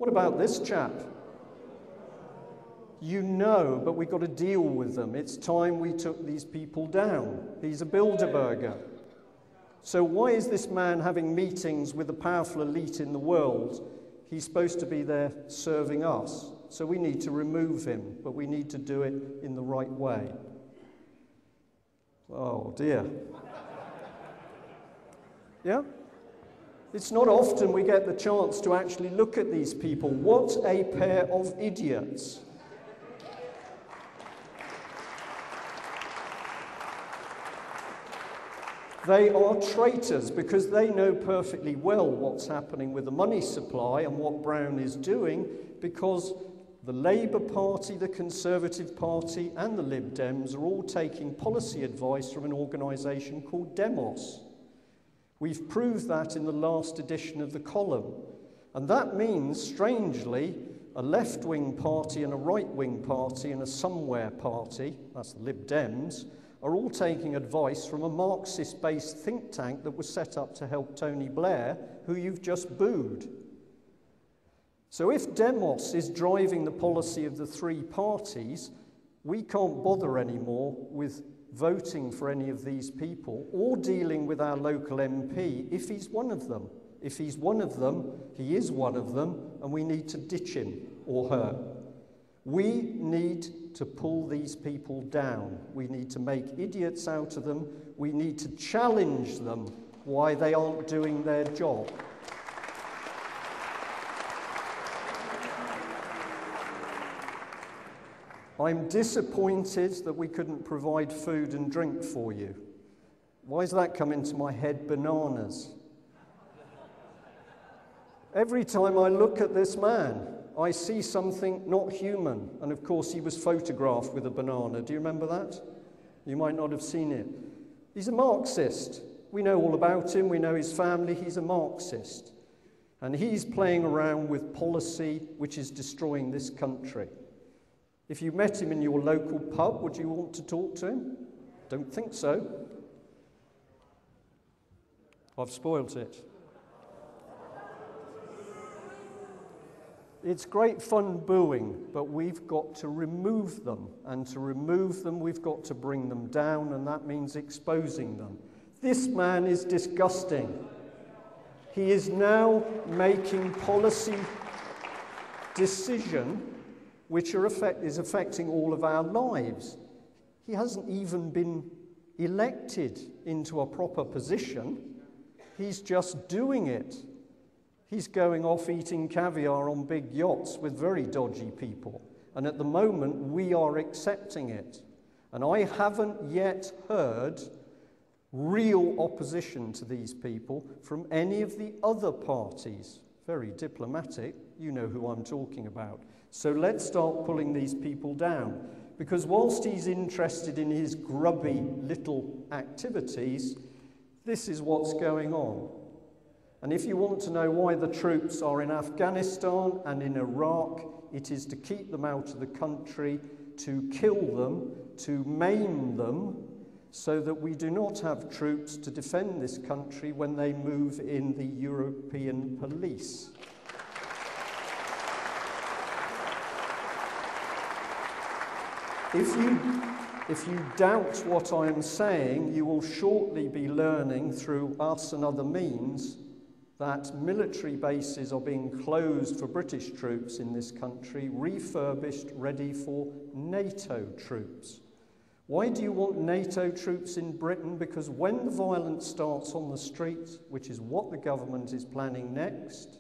What about this chap? You know, but we've got to deal with them. It's time we took these people down. He's a Bilderberger. So why is this man having meetings with the powerful elite in the world? He's supposed to be there serving us. So we need to remove him, but we need to do it in the right way. Oh dear. Yeah? It's not often we get the chance to actually look at these people. What a pair of idiots. They are traitors because they know perfectly well what's happening with the money supply and what Brown is doing, because the Labour Party, the Conservative Party and the Lib Dems are all taking policy advice from an organisation called Demos. We've proved that in the last edition of the column. And that means, strangely, a left-wing party and a right-wing party and a somewhere party, that's the Lib Dems, are all taking advice from a Marxist-based think tank that was set up to help Tony Blair, who you've just booed. So if Demos is driving the policy of the three parties, we can't bother anymore with voting for any of these people or dealing with our local MP if he's one of them. If he's one of them, he is one of them, and we need to ditch him or her. We need to pull these people down. We need to make idiots out of them. We need to challenge them why they aren't doing their job. I'm disappointed that we couldn't provide food and drink for you. Why does that come into my head? Bananas. Every time I look at this man, I see something not human. And of course, he was photographed with a banana. Do you remember that? You might not have seen it. He's a Marxist. We know all about him. We know his family. He's a Marxist. And he's playing around with policy which is destroying this country. If you met him in your local pub, would you want to talk to him? Don't think so. I've spoilt it. It's great fun booing, but we've got to remove them. And to remove them, we've got to bring them down, and that means exposing them. This man is disgusting. He is now making policy decisions which is affecting all of our lives. He hasn't even been elected into a proper position. He's just doing it. He's going off eating caviar on big yachts with very dodgy people. And at the moment, we are accepting it. And I haven't yet heard real opposition to these people from any of the other parties. Very diplomatic. You know who I'm talking about. So let's start pulling these people down. Because whilst he's interested in his grubby little activities, this is what's going on. And if you want to know why the troops are in Afghanistan and in Iraq, it is to keep them out of the country, to kill them, to maim them, so that we do not have troops to defend this country when they move in the European police. If you doubt what I am saying, you will shortly be learning through us and other means that military bases are being closed for British troops in this country, refurbished, ready for NATO troops. Why do you want NATO troops in Britain? Because when the violence starts on the streets, which is what the government is planning next,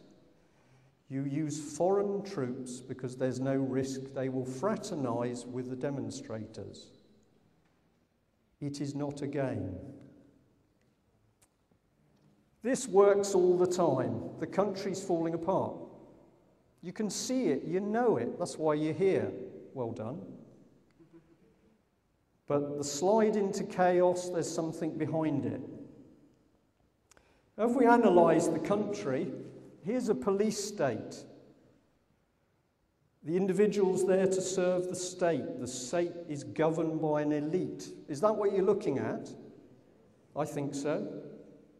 you use foreign troops because there's no risk they will fraternise with the demonstrators. It is not a game. This works all the time. The country's falling apart. You can see it, you know it, that's why you're here. Well done. But the slide into chaos, there's something behind it. If we analyse the country, here's a police state. The individual's there to serve the state. The state is governed by an elite. Is that what you're looking at? I think so.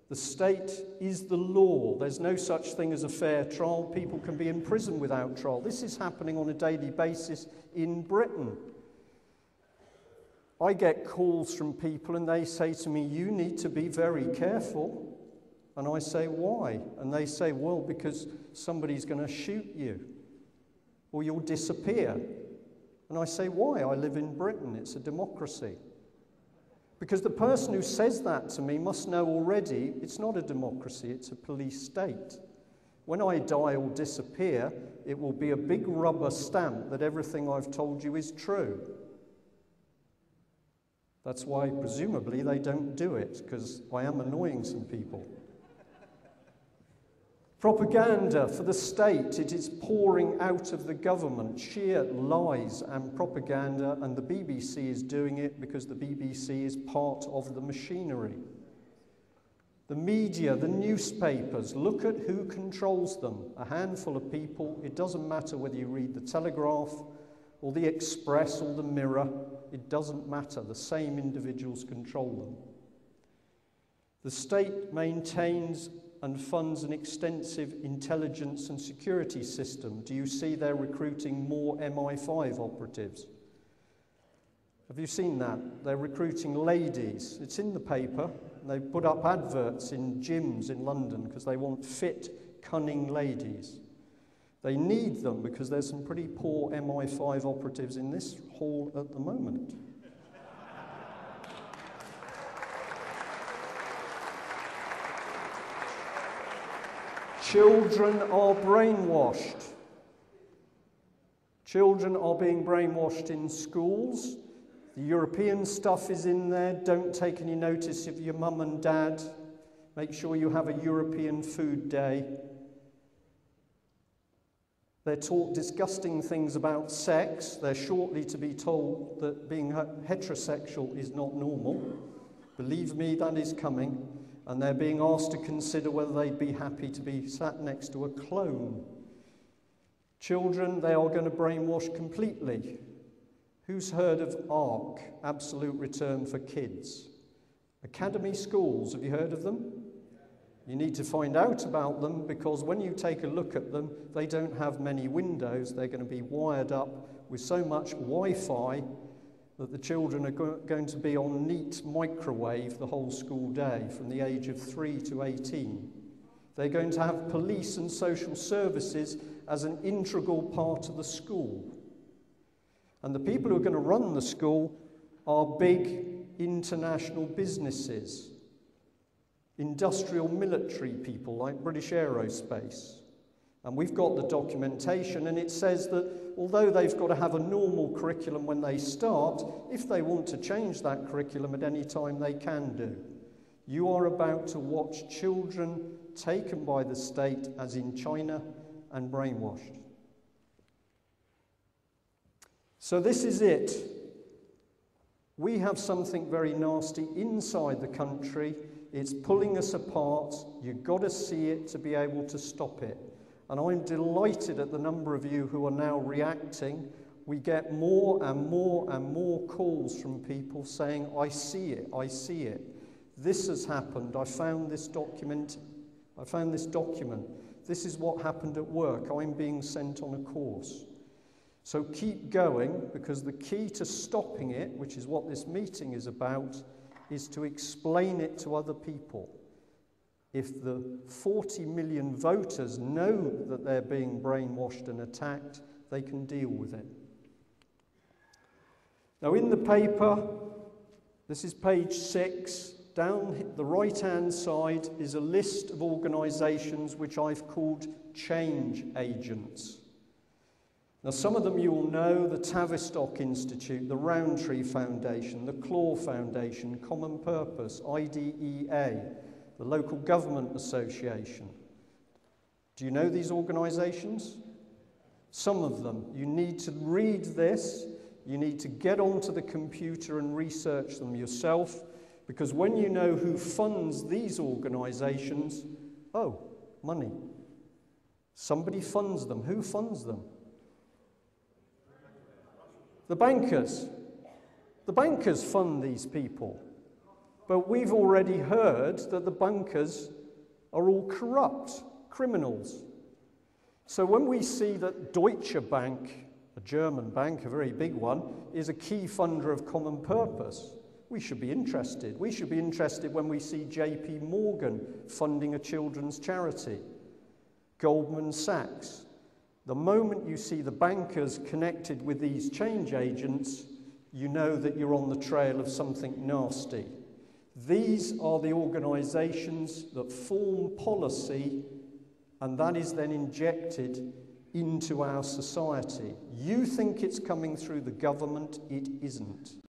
The state is the law. There's no such thing as a fair trial. People can be in prison without trial. This is happening on a daily basis in Britain. I get calls from people and they say to me, "You need to be very careful." And I say, "Why?" And they say, "Well, because somebody's going to shoot you or you'll disappear." And I say, "Why? I live in Britain. It's a democracy." Because the person who says that to me must know already it's not a democracy, it's a police state. When I die or disappear, it will be a big rubber stamp that everything I've told you is true. That's why, presumably, they don't do it, because I am annoying some people. Propaganda for the state, it is pouring out of the government, sheer lies and propaganda, and the BBC is doing it because the BBC is part of the machinery. The media, the newspapers, look at who controls them. A handful of people. It doesn't matter whether you read the Telegraph or the Express or the Mirror. It doesn't matter. The same individuals control them. The state maintains and funds an extensive intelligence and security system. Do you see they're recruiting more MI5 operatives? Have you seen that? They're recruiting ladies. It's in the paper. They put up adverts in gyms in London because they want fit, cunning ladies. They need them because there's some pretty poor MI5 operatives in this hall at the moment. Children are brainwashed. Children are being brainwashed in schools. The European stuff is in there. Don't take any notice of your mum and dad. Make sure you have a European food day. They're taught disgusting things about sex. They're shortly to be told that being heterosexual is not normal. Believe me, that is coming. And they're being asked to consider whether they'd be happy to be sat next to a clone. Children, they are going to brainwash completely. Who's heard of ARC, Absolute Return for Kids? Academy schools, have you heard of them? You need to find out about them because when you take a look at them, they don't have many windows. They're going to be wired up with so much Wi-Fi that the children are going to be on neat microwave the whole school day from the age of 3 to 18. They're going to have police and social services as an integral part of the school. And the people who are going to run the school are big international businesses, industrial military people like British Aerospace. And we've got the documentation, and it says that although they've got to have a normal curriculum when they start, if they want to change that curriculum at any time, they can do. You are about to watch children taken by the state, as in China, and brainwashed. So this is it. We have something very nasty inside the country. It's pulling us apart. You've got to see it to be able to stop it. And I'm delighted at the number of you who are now reacting. We get more and more and more calls from people saying, "I see it, I see it. This has happened. I found this document. This is what happened at work. I'm being sent on a course." So keep going, because the key to stopping it, which is what this meeting is about, is to explain it to other people. If the 40 million voters know that they're being brainwashed and attacked, they can deal with it. Now in the paper, this is page 6, down the right-hand side is a list of organisations which I've called change agents. Now some of them you will know: the Tavistock Institute, the Rowntree Foundation, the Claw Foundation, Common Purpose, IDEA, the Local Government Association. Do you know these organisations? Some of them. You need to read this. You need to get onto the computer and research them yourself, because when you know who funds these organisations, oh, money. Somebody funds them. Who funds them? The bankers. The bankers fund these people. But we've already heard that the bankers are all corrupt criminals. So when we see that Deutsche Bank, a German bank, a very big one, is a key funder of common purpose, we should be interested. We should be interested when we see JP Morgan funding a children's charity, Goldman Sachs. The moment you see the bankers connected with these change agents, you know that you're on the trail of something nasty. These are the organisations that form policy, and that is then injected into our society. You think it's coming through the government, it isn't.